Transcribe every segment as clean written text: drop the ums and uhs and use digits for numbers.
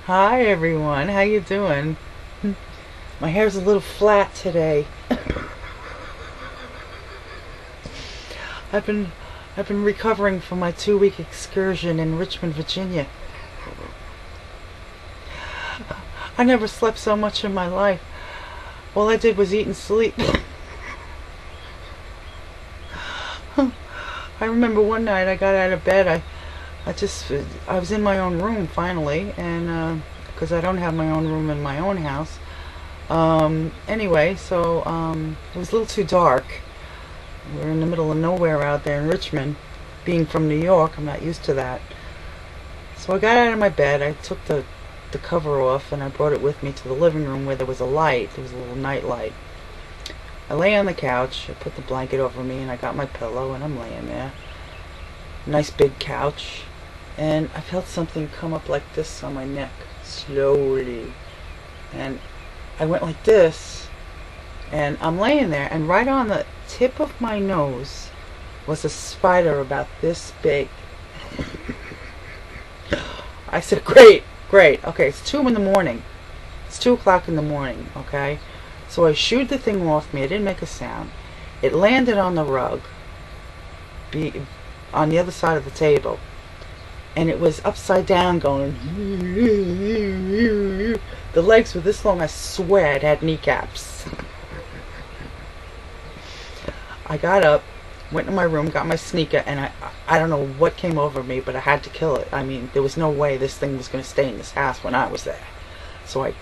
Hi everyone, how you doing? My hair's a little flat today. I've been recovering from my 2-week excursion in Richmond, Virginia. I never slept so much in my life. All I did was eat and sleep. I remember one night I got out of bed. I was in my own room finally, and because I don't have my own room in my own house. Anyway, so it was a little too dark. We're in the middle of nowhere out there in Richmond. Being from New York, I'm not used to that. So I got out of my bed. I took the cover off and I brought it with me to the living room where there was a light. There was a little night light. I lay on the couch. I put the blanket over me and I got my pillow and I'm laying there. Nice big couch. And I felt something come up like this on my neck, slowly. And I went like this, and I'm laying there, and right on the tip of my nose was a spider about this big. I said, great, okay, it's 2 in the morning. It's 2 o'clock in the morning, okay? So I shooed the thing off me. It didn't make a sound. It landed on the rug, on the other side of the table. And it was upside down going. The legs were this long, I swear it had kneecaps. I got up, went to my room, got my sneaker, and I don't know what came over me, but I had to kill it. I mean, there was no way this thing was going to stay in this house when I was there. So I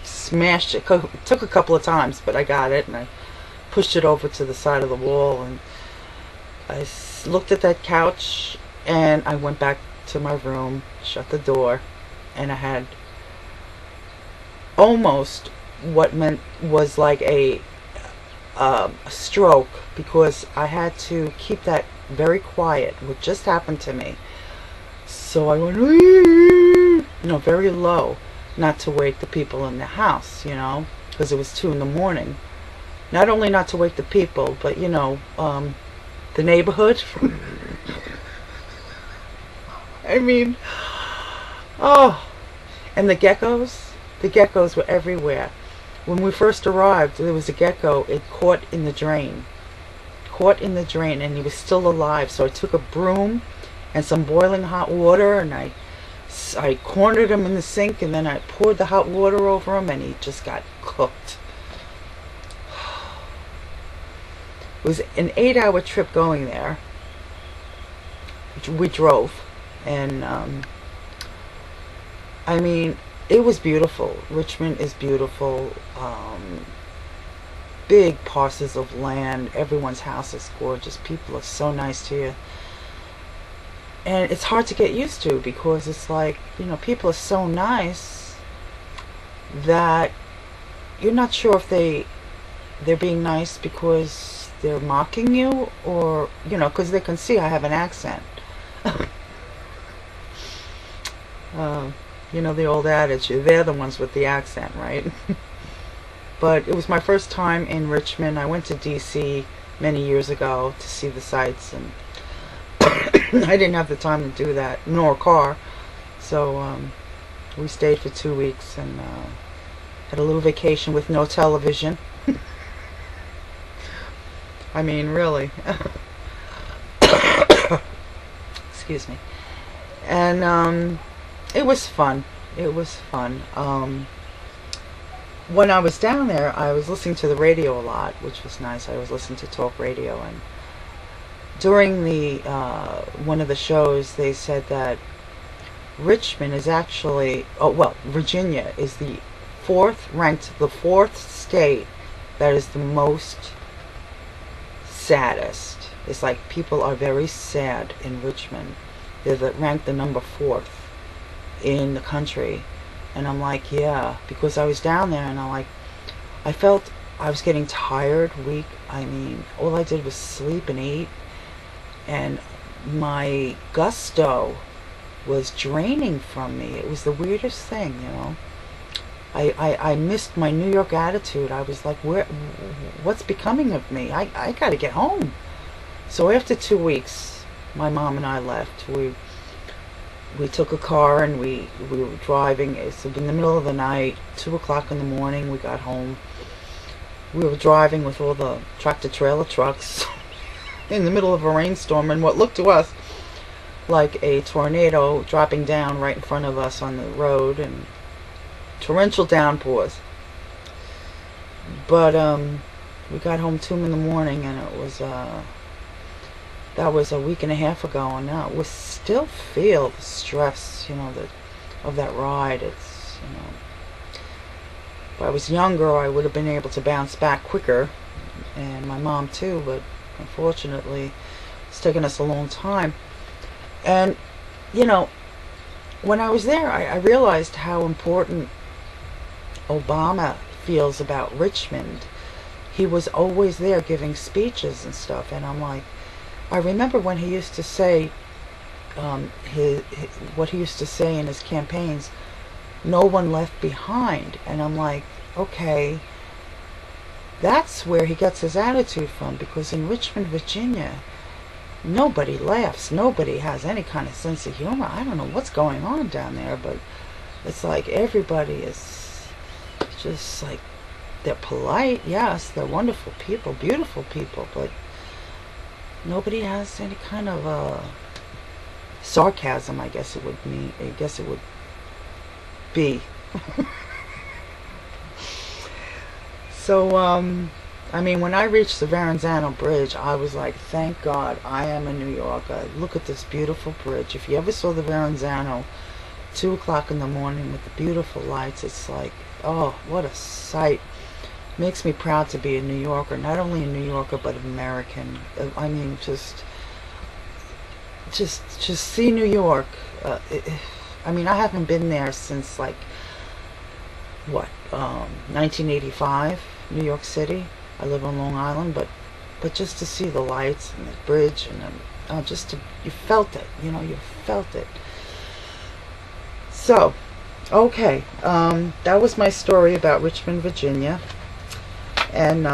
smashed it. It took a couple of times, but I got it, and I pushed it over to the side of the wall, and I looked at that couch, and I went back to my room, shut the door, and I had almost what was like a stroke, because I had to keep that very quiet, what just happened to me. So I went, very low, not to wake the people in the house, because it was 2 in the morning. Not only not to wake the people, but the neighborhood. I mean, oh, and the geckos were everywhere. When we first arrived, there was a gecko. It caught in the drain, and he was still alive. So I took a broom and some boiling hot water, and I cornered him in the sink, and then I poured the hot water over him, and he just got cooked. It was an 8-hour trip going there. We drove. And I mean, it was beautiful. Richmond is beautiful. Big parcels of land. Everyone's house is gorgeous. People are so nice to you. And it's hard to get used to, because it's like, people are so nice that you're not sure if they're being nice because they're mocking you, or because they can see I have an accent. The old adage, they're the ones with the accent, right? But it was my first time in Richmond. I went to DC many years ago to see the sights, and I didn't have the time to do that, nor a car. So we stayed for 2 weeks and had a little vacation with no television. I mean, really. Excuse me. And it was fun. When I was down there, I was listening to the radio a lot, which was nice. I was listening to talk radio, and during the one of the shows, they said that Richmond is actually, Virginia is the fourth state that is the most saddest. It's like people are very sad in Richmond. They're ranked the number 4th in the country. And I'm like, yeah, because I was down there, and I felt I was getting tired, weak. I mean, all I did was sleep and eat, and my gusto was draining from me. It was the weirdest thing, I missed my New York attitude. I was like, what's becoming of me? I gotta get home. So after 2 weeks, my mom and I left. we took a car and we were driving. It's in the middle of the night, 2 o'clock in the morning. We got home. We were driving with all the tractor trailer trucks in the middle of a rainstorm, and what looked to us like a tornado dropping down right in front of us on the road, and torrential downpours. But we got home 2 in the morning, and it was that was a week and a half ago, and now we still feel the stress, of that ride. It's, if I was younger, I would have been able to bounce back quicker, and my mom too, but unfortunately it's taken us a long time. And when I was there, I realized how important Obama feels about Richmond. He was always there giving speeches and stuff, and I'm like, I remember when he used to say what he used to say in his campaigns, "No one left behind," and I'm like, okay, that's where he gets his attitude from, because in Richmond, Virginia, nobody laughs, nobody has any kind of sense of humor. I don't know what's going on down there, but it's like everybody is just like, they're polite, yes, they're wonderful people, beautiful people, but nobody has any kind of sarcasm, I guess it would be. So, I mean, when I reached the Verrazano Bridge, I was like, thank God I am a New Yorker. Look at this beautiful bridge. If you ever saw the Verrazano, 2 o'clock in the morning with the beautiful lights, it's like, oh, what a sight. Makes me proud to be a New Yorker. Not only a New Yorker, but an American. I mean, just see New York. I mean, I haven't been there since, like, what, 1985, New York City. I live on Long Island, but just to see the lights and the bridge, and you felt it, you felt it. So, okay, that was my story about Richmond, Virginia, and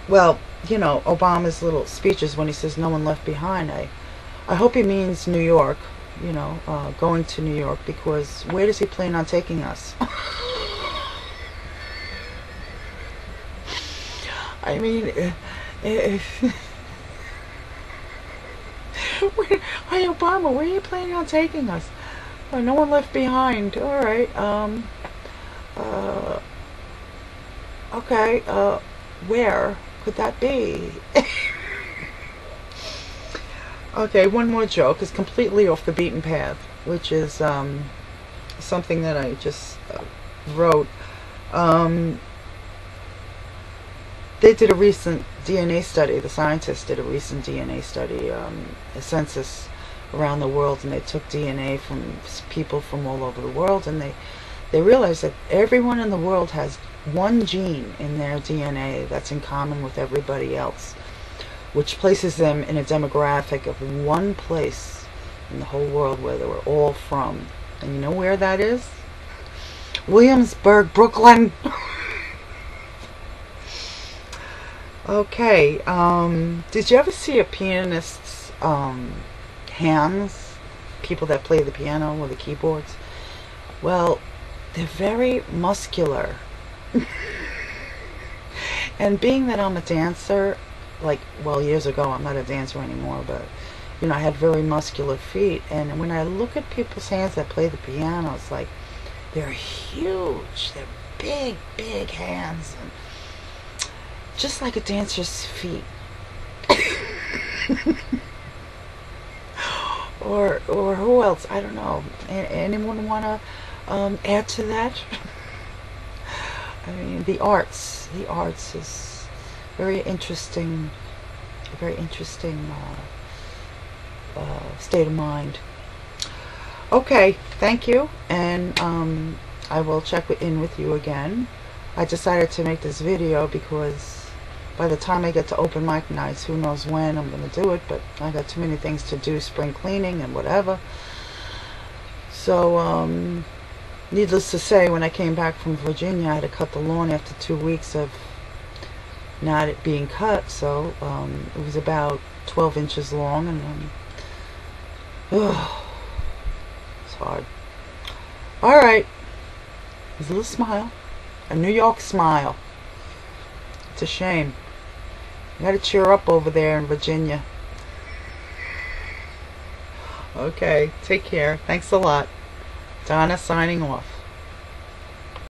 well, Obama's little speeches when he says no one left behind, I hope he means New York, going to New York, because where does he plan on taking us? I mean, hey, Obama, where are you planning on taking us? Oh, no one left behind. All right. Okay. Where could that be? Okay, one more joke. It's completely off the beaten path, which is something that I just wrote. They did a recent DNA study. The scientists did a recent DNA study, a census around the world, and they took DNA from people from all over the world, and they realized that everyone in the world has one gene in their DNA that's in common with everybody else, which places them in a demographic of one place in the whole world where they were all from. And you know where that is? Williamsburg, Brooklyn. Okay, did you ever see a pianist's hands? People that play the piano or the keyboards? Well, they're very muscular. And being that I'm a dancer, like, well, years ago, I'm not a dancer anymore, but, I had very muscular feet, and when I look at people's hands that play the piano, it's like, they're huge, they're big, big hands, and just like a dancer's feet. or who else? I don't know. Anyone want to add to that? I mean, the arts is very interesting, a very interesting state of mind. Okay, thank you, and I will check in with you again. I decided to make this video because by the time I get to open mic nights, who knows when I'm going to do it, but I got too many things to do, spring cleaning and whatever. So, needless to say, when I came back from Virginia, I had to cut the lawn after 2 weeks of not it being cut, so it was about 12 inches long, and It's hard. Alright. There's a little smile. A New York smile. It's a shame. You gotta cheer up over there in Virginia. Okay, take care. Thanks a lot. Donna signing off.